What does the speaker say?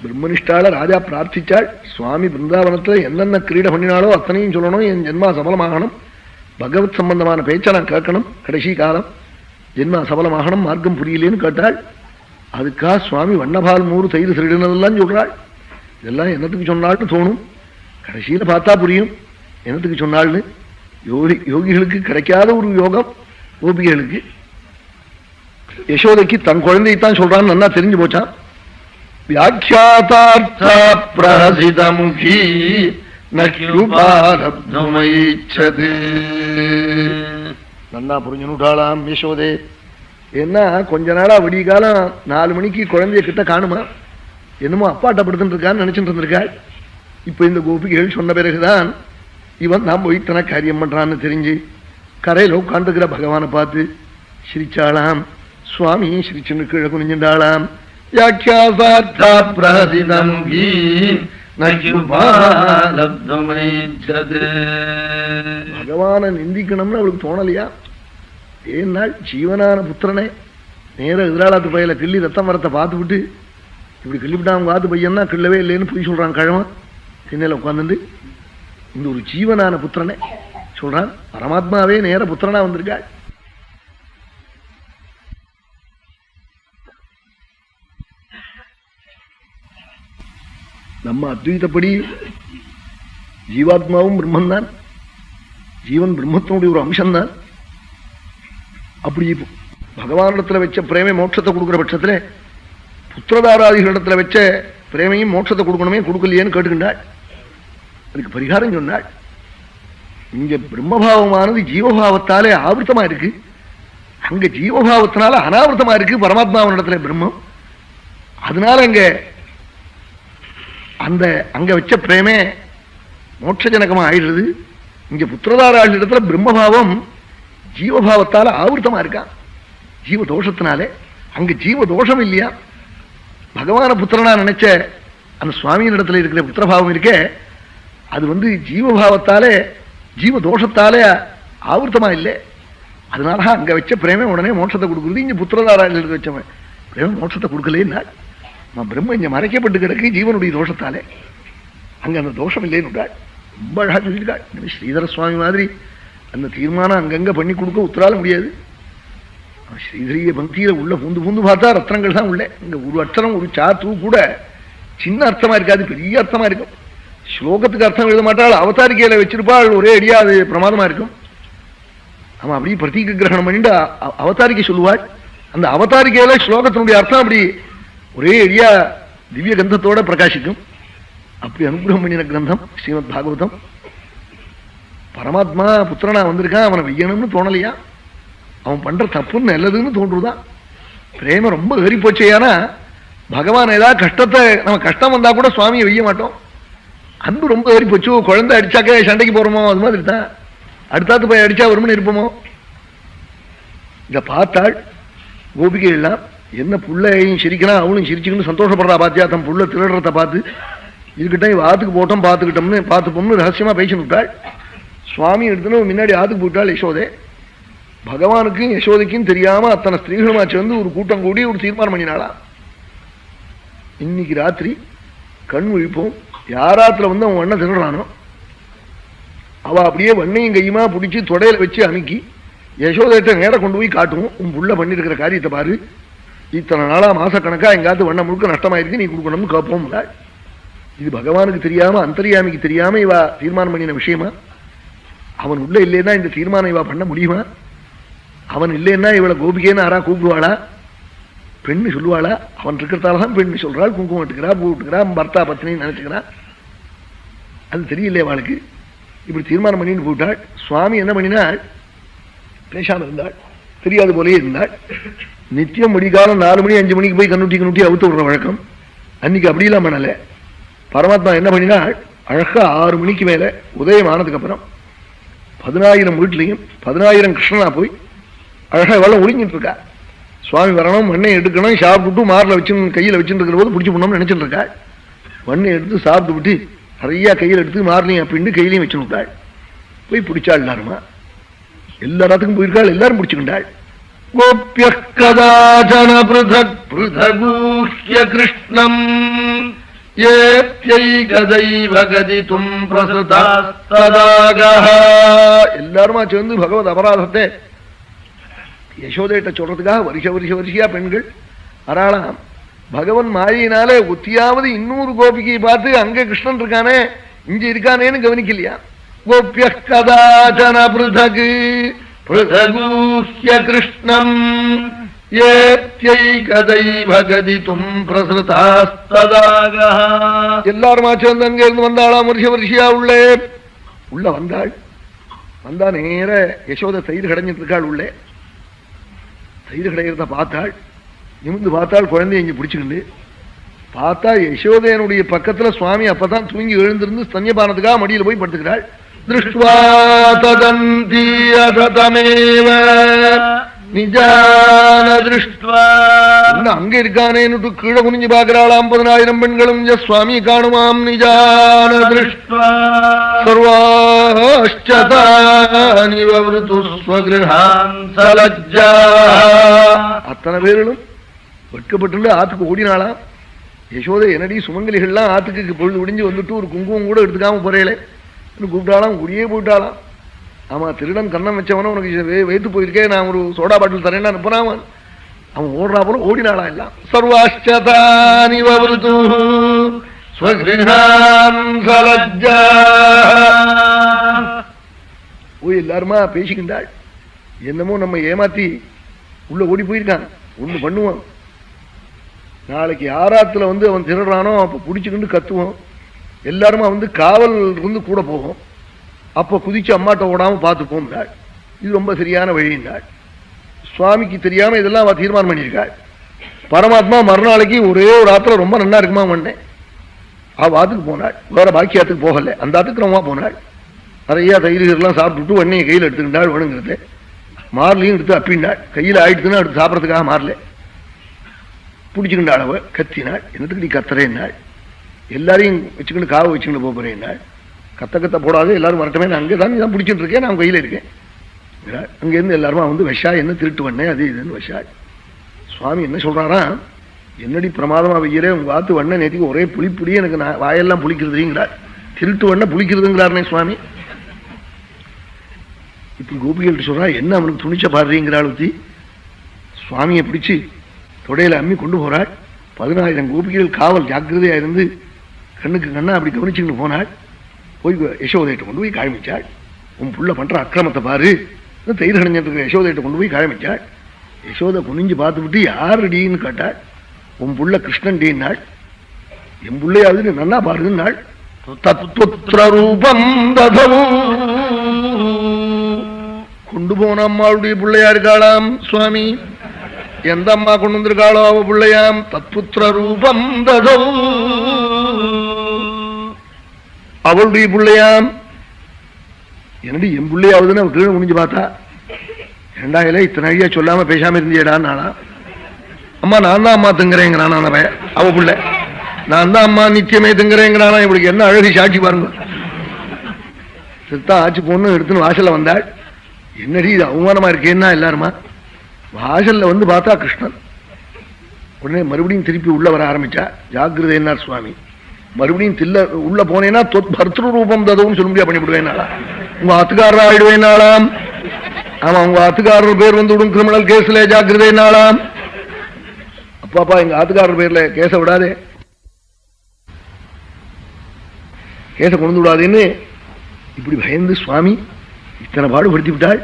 பிரம்மனிஷ்டால ராஜா பிரார்த்திச்சாள், சுவாமி பிருந்தாவனத்துல என்னென்ன கிரீடை பண்ணினாலோ அத்தனையும் சொல்லணும், என் ஜென்மா சபலமாகணும், பகவத் சம்பந்தமான பேச்சை நான் கேட்கணும், கடைசி காலம் ஜென்மா சபலமாகணும், மார்க்கம் புரியலேன்னு கேட்டாள். அதுக்காக சுவாமி வண்ணபால் மூறு தயிர் திருடினதெல்லாம் சொல்றாள். இதெல்லாம் என்னத்துக்கு சொன்னாள்னு தோணும், கடைசியில பார்த்தா புரியும் என்னத்துக்கு சொன்னாள்னு. யோகிகளுக்கு கிடைக்காத ஒரு யோகம் கோபிகளுக்கு. யசோதைக்கு தன் குழந்தைத்தான் சொல்றான்னு நல்லா தெரிஞ்சு போச்சான். வியாக்கியாதார்த்தா பிரஹசிதமுகி நக்யுபாரப்துமைச்சதே. நன்னா புரிஞ்சுட்டாளாம் யசோதே. ஏன்னா கொஞ்ச நாளா விடிய காலம் 4 மணிக்கு குழந்தைய கிட்ட காணுமா, என்னமோ அப்பாட்ட படுத்துட்டு இருக்கான்னு நினைச்சிட்டு இருந்திருக்காள். இப்ப இந்த கோபிகைகள் சொன்ன பிறகுதான் இவன் நான் போய் தன காரியம் பண்றான்னு தெரிஞ்சு கரையில உட்காந்துக்கிற பகவானை பார்த்து சிரிச்சாளாம். சுவாமி சிரிச்சுன்னு கீழே குனிஞ்சுட்டாளாம். பகவானை நிந்திக்கணும்னு அவளுக்கு தோணலையா? ஏன்னாள் ஜீவனான புத்திரனே நேர எதிராளாத்து பையில கிள்ளி ரத்தம் வரத்தை பார்த்து விட்டு இப்படி கிள்ளிவிட்டாங்க பார்த்து பையன்னா கிள்ளவே இல்லைன்னு போய் சொல்றான். கிழவன் திண்ணையில உட்காந்துட்டு இந்த ஒரு ஜீவனான புத்திரனே சொல்றான். பரமாத்மாவே நேர புத்திரனா வந்திருக்காள். நம்ம அத்வைதப்படி ஜீவாத்மாவும் பிரம்மன் தான், ஜீவன் பிரம்மத்தினுடைய ஒரு அம்சம்தான். அப்படி பகவானிடத்துல வச்ச பிரேமை மோட்சத்தை கொடுக்குற பட்சத்துல புத்திரதாராதிகளிடத்துல வச்ச பிரேமையும் மோட்சத்தை கொடுக்கணுமே, கொடுக்கலையேன்னு கேட்டுக்கின்றாள். அதுக்கு பரிகாரம் சொன்னாள். இங்க பிரம்மபாவமானது ஜீவபாவத்தாலே ஆவர்த்தமா இருக்கு, அங்க ஜீவபாவத்தினால அனாவர்த்தமா இருக்கு பரமாத்மாவனிடத்துல பிரம்மம். அதனால அங்க வச்ச பிரேமே மோட்சஜனகமா ஆயிடுறது. இங்க புத்திரதாராள் இடத்துல பிரம்மபாவம் ஜீவபாவத்தால ஆவர்த்தமா இருக்கான் ஜீவ தோஷத்தினாலே. அங்க ஜீவ தோஷம் இல்லையா, பகவான புத்திரனா நினைச்ச அந்த சுவாமியின் இடத்துல இருக்கிற புத்திரபாவம் இருக்கே, அது ஜீவபாவத்தாலே ஜீவ தோஷத்தாலே ஆவர்த்தமா இல்லை. அதனால அங்க வச்ச பிரேமை உடனே மோட்சத்தை கொடுக்குறது. இங்க புத்திரதாராளுக்கு வச்ச பிரேம மோட்சத்தை கொடுக்கலேன்னா பிரம்ம இங்க மறைக்கப்பட்டு கிடக்கு ஜீவனுடைய தோஷத்தாலே, அங்க அந்த தோஷம் இல்லைன்னு ரொம்ப அழகா சொல்லியிருக்காள். ஸ்ரீதர சுவாமி மாதிரி அந்த தீர்மானம் அங்கங்க பண்ணி கொடுக்க உத்தரால முடியாது. ஸ்ரீதரிய பக்தியில உள்ள பூந்து பூந்து பார்த்தா ரத்னங்கள் தான் உள்ள. இங்க ஒரு அர்த்தம் ஒரு சாத்து கூட சின்ன அர்த்தமா இருக்காது, பெரிய அர்த்தமா இருக்கும். ஸ்லோகத்துக்கு அர்த்தம் எழுத மாட்டாள், அவதாரிக்கையில வச்சிருப்பாள், ஒரே அடியா அது பிரமாதமா இருக்கும். அவன் அப்படியே பிரதீக கிரகணம் பண்ணிட்டு அவதாரிக்கை சொல்லுவாள். அந்த அவதாரிக்கையில ஸ்லோகத்தினுடைய அர்த்தம் அப்படி ஒரே அடியா திவ்ய கந்தத்தோட பிரகாசிக்கும். அப்படி அனுகிரகம் பண்ணின கிரந்தம் ஸ்ரீமத் பாகவதம். பரமாத்மா புத்திரனா வந்திருக்கான், அவனை வெய்யணும்னு தோணலையா, அவன் பண்ற தப்புன்னு நல்லதுன்னு தோன்றுதான். பிரேம ரொம்ப ஏறி போச்சேயானா பகவான் ஏதாவது கஷ்டத்தை, நம்ம கஷ்டம் வந்தா கூட சுவாமியை வெய்ய மாட்டோம். அன்பு ரொம்ப ஏறி போச்சு. குழந்தை அடிச்சாக்க சண்டைக்கு போறோமோ அது மாதிரி தான், அடுத்தாத்து போய் அடிச்சா வரும்னு இருப்போமோ. இத பார்த்தாள் கோபிகை எல்லாம், என்ன புள்ளையும் சிரிக்கிறான் அவளும் சிரிச்சுக்கின்னு சந்தோஷப்படுறா பாத்தியா, தன் புள்ள திருடுறத பார்த்து. இதுக்கிட்ட இவ ஆத்துக்கு போட்டோம் பார்த்துக்கிட்டோம்னு பார்த்துப்போம்னு ரகசியமா பேசி விட்டாள். சுவாமி எடுத்துன்னு முன்னாடி ஆத்துக்கு போயிட்டாள் யசோதே. பகவானுக்கும் யசோதைக்கும் தெரியாம அத்தனை ஸ்திரீகளுமாச்சு ஒரு கூட்டம் கூடி ஒரு தீர்மானம் பண்ணினாளா, இன்னைக்கு ராத்திரி கண் விழிப்போம், யாராத்துல அவன் வண்ணை திருடுறானோ அவ அப்படியே வண்ணையும் கையுமா பிடிச்சி தொடையில வச்சு அமுக்கி யசோதைட்ட நேரம் கொண்டு போய் காட்டுவோம். உன் புள்ள பண்ணிருக்கிற காரியத்தை பாரு, இத்தனை நாளா மாசக்கணக்கா எங்காத்து வண்ண முழுக்க நஷ்டமாயிருக்கு, நீ கொடுக்கணும்னு கேட்போம். இது பகவானுக்கு தெரியாம அந்தரியாமிக்கு தெரியாம இவ தீர்மானம் பண்ணின விஷயமா? அவன் உள்ள இல்லைன்னா இந்த தீர்மானம் இவா பண்ண முடியுமா? அவன் இல்லைன்னா இவளை கோபிகேன்னு ஆறா கூப்பிடுவாளா, பெண்ணு சொல்லுவாளா? அவன் இருக்கிறதாலதான் பெண்ணு சொல்றாள், குங்குமம் இட்டுக்கிறா, பூ விட்டுக்கிறா, பர்த்தா பத்னின்னு நினைச்சுக்கிறா. அது தெரியல அவளுக்கு. இப்படி தீர்மானம் பண்ணிட்டு போயிட்டாள். சுவாமி என்ன பண்ணினாள், பேசாம இருந்தாள், தெரியாது போலே இருந்தாள். நித்தியம் முடிகாலம் 4 மணி 5 மணிக்கு போய் கண்ணுட்டி அவுத்து விடுற வழக்கம். அன்னைக்கு அப்படிலாம் பண்ணல. பரமாத்மா என்ன பண்ணினாள், அழகா 6 மணிக்கு மேல உதயம் ஆனதுக்கு அப்புறம் 10,000 வீட்லையும் 10,000 கிருஷ்ணனா போய் அழகா வெள்ளம் ஒளிஞ்சிட்டு இருக்கா. சுவாமி வரணும், மண்ணை எடுக்கணும், சாப்பிட்டு மாரில் வச்சு கையில் வச்சுட்டு இருக்கிற போது பிடிச்சி போனோம்னு நினைச்சிட்டு இருக்காள். மண்ணை எடுத்து சாப்பிட்டு விட்டு நிறைய கையில் எடுத்து மார்லையும் அப்படின்ட்டு கையிலையும் வச்சு விட்டாள். போய் பிடிச்சாள். எல்லாருமா எல்லா இடத்துக்கும் போயிருக்காள், எல்லாரும் பிடிச்சுக்கிட்டாள். கோபிய கதாச்சன பிருதக் பிருதகூஹ்ய கிருஷ்ணம் எல்லாருமா சேர்ந்து பகவத் அபராதத்தை யசோதைட்ட சொல்றதுக்காக வருஷ பெண்கள் அறாளாம். பகவன் மாயினாலே ஒத்தியாவது இன்னொரு கோபிகையை பார்த்து அங்க கிருஷ்ணன் இருக்கானே இங்க இருக்கானேன்னு கவனிக்கலையா. கோபிய கதாச்சன பிருதகு பிருதகூஹ்ய கிருஷ்ணம் எல்லாருமா சேர்ந்து அங்க இருந்து வந்தாளாம். வருஷா உள்ள வந்தாள். வந்தா நேர யசோத தயிர் கடைஞ்சிட்டு இருக்காள். உள்ளே தயிர் கடைகிறத பார்த்தாள். நிமிந்து பார்த்தாள். குழந்தைய இங்க பிடிச்சுக்கிண்டு பார்த்தா யசோதையனுடைய பக்கத்துல சுவாமி அப்பதான் தூங்கி எழுந்திருந்து ஸ்தன்யபானத்துக்காக மடியில போய் படுத்துக்கிறாள். திருஷ்டுவா ததந்தி அததமேவ நிஜான திருஷ்டுவா அங்க இருக்கானேன்னு கீழே குனிஞ்சு பாக்குறாளாம். 10,000 பெண்களும் சுவாமி காணுமாம். நிஜான திருஷ்டுவா சர்வாஷ்சதானி வவ்ருது ஸ்வக்ருஹான் சலஜ்ஜா அத்தனை பேர்களும் வெட்கப்பட்டு ஆத்துக்கு ஓடினாளாம். யசோதை என்னடி சுமங்கலிகள்லாம் ஆத்துக்கு பொழுது விடிஞ்சு வந்துட்டு ஒரு குங்குமம் கூட எடுத்துக்காம போறேளே கூப்பிட்டாலாம். குடியே போயிட்டாளாம். ஆமா திருடன் கண்ணம் வச்சவன உனக்கு வைத்து போயிருக்கேன், நான் ஒரு சோடா பாட்டில் தரேன்னு அனுப்புனான். அவன் ஓடுறா போல ஓடினாளா எல்லாம். சர்வாஷ்சதானி வவ்ருது ஸ்வக்ருஹான் சலஜ்ஜா போய் எல்லாருமா பேசிக்கின்றாள். என்னமோ நம்ம ஏமாத்தி உள்ள ஓடி போயிருக்கான். ஒண்ணு பண்ணுவான். நாளைக்கு யாராத்துல வந்து அவன் திருடுறானோ அப்ப பிடிச்சுக்கிட்டு கத்துவோம். எல்லாருமா வந்து காவல் இருந்து கூட போகும். அப்ப குதிச்சு அம்மாட்ட ஓடாம பார்த்துப்போம். இது ரொம்ப சரியான வழியினாள். சுவாமிக்கு தெரியாம இதெல்லாம் அவ தீர்மானம் பண்ணியிருக்காள். பரமாத்மா மறுநாளைக்கு ஒரே ஒரு ஆத்துல ரொம்ப நல்லா இருக்குமா வந்தேன். அவ ஆத்துக்கு போனாள். வேற பாக்கியாத்துக்கு போகல. அந்த ஆத்துக்கு ரொம்ப போனாள். நிறைய தயிர்கள்லாம் சாப்பிட்டுட்டு உடனே கையில் எடுத்துக்கிட்டாள். வேணுங்கிறது மார்லையும் எடுத்து அப்பின்னாள். கையில் ஆயிடுச்சுன்னா எடுத்து சாப்பிட்றதுக்காக மாறல பிடிச்சுக்கிண்டாள். அவ கத்தினாள். என்னத்துக்கு நீ கத்துறேன்னாள். எல்லாரையும் வச்சுக்கிட்டு காவை வச்சுக்கிட்டு போறேன்னாள். கத்த போடாது எல்லாரும் வரட்டமே. நான் அங்கே தான் நீ தான் பிடிச்சிட்டு இருக்கேன், நான் கையில் இருக்கேன். அங்கேருந்து எல்லாருமா வந்து விஷா என்ன திருட்டு வண்ணேன் அது இதுன்னு விஷா. சுவாமி என்ன சொல்றாரா, என்னடி பிரமாதமா வைக்கிறே உங்க வாத்து வண்ண நேற்றுக்கு ஒரே புளிப்புடி எனக்கு வாயெல்லாம் புளிக்கிறதுங்கிறார். திருட்டு வண்ண புளிக்கிறதுங்கிறாருனே சுவாமி. இப்படி கோபிகள் சொல்றா என்ன அவனுக்கு துணிச்ச பாடுறீங்கிறாள். ஊத்தி சுவாமியை பிடிச்சு தொடையில அம்மி கொண்டு போறாள். 10,000 கோபிகள் காவல் ஜாக்கிரதையா இருந்து கண்ணுக்கு கண்ணா அப்படி கவனிச்சுக்கிட்டு போனாள். போய் யசோதையிட்ட கொண்டு போய் காமிச்சாள். உன் புள்ள பண்ற அக்கிரமத்தை பாரு. தயிர் கடைஞ்சிட்டு இருக்கிற யசோதையிட்ட கொண்டு போய் காமிச்சாள். யசோதை குனிஞ்சு பார்த்து விட்டு யாருடின்னு கேட்டாள். உன் புள்ள கிருஷ்ணன் டீன்னாள். என் புள்ளையாவது நன்னா பாருன்னாள். தத்வத்ரூபம் கொண்டு போன அம்மாவுடைய பிள்ளையா இருக்காளாம் சுவாமி. எந்த அம்மா கொண்டு வந்திருக்காளோ அவ பிள்ளையாம். தத்புத்திர ரூபம் ததோ அவளுடைய பிள்ளையாம். என்னடி என் பிள்ளையாவதுன்னு அவ கீழே முடிஞ்சு பார்த்தா. 2,000 இத்தனை ஐயா சொல்லாம பேசாம இருந்தியடான்னாளா. அம்மா நான் தான் அம்மா திங்குறேங்கிறானா அவ பிள்ளை. நான் தான் அம்மா நித்தியமே திங்குறேங்கிறானா. இவளுக்கு என்ன அழகு சாட்சி பாருங்க. சித்தா ஆச்சு பொண்ணு எடுத்துன்னு வாசல்ல வந்தாள். என்னடி இது அவமானமா இருக்கேன்னா எல்லாருமா. வாசல்ல வந்து பார்த்தா கிருஷ்ணன். உடனே மறுபடியும் திருப்பி உள்ள வர ஆரம்பிச்சா. ஜாகிரதைன்னார் சுவாமி. மறுபடியும் தில்ல உள்ள போனேன்னா பர்த்திரு ரூபம் ததவும் சொல்ல முடியா பண்ணிவிடுவேனாளா. உங்க ஆத்துக்காரர் ஆயிடுவேனாளாம். ஆமா உங்க ஆத்துக்காரர் பேர் வந்து விடும் கிரிமினல் கேஸ்ல ஜாகிரதைனாளாம். அப்பாப்பா எங்க ஆத்துக்காரர் பேர்ல கேச விடாதே, கேச கொண்டு விடாதேன்னு இப்படி பயந்து சுவாமி இத்தனை பாடுபடுத்தி விட்டாள்.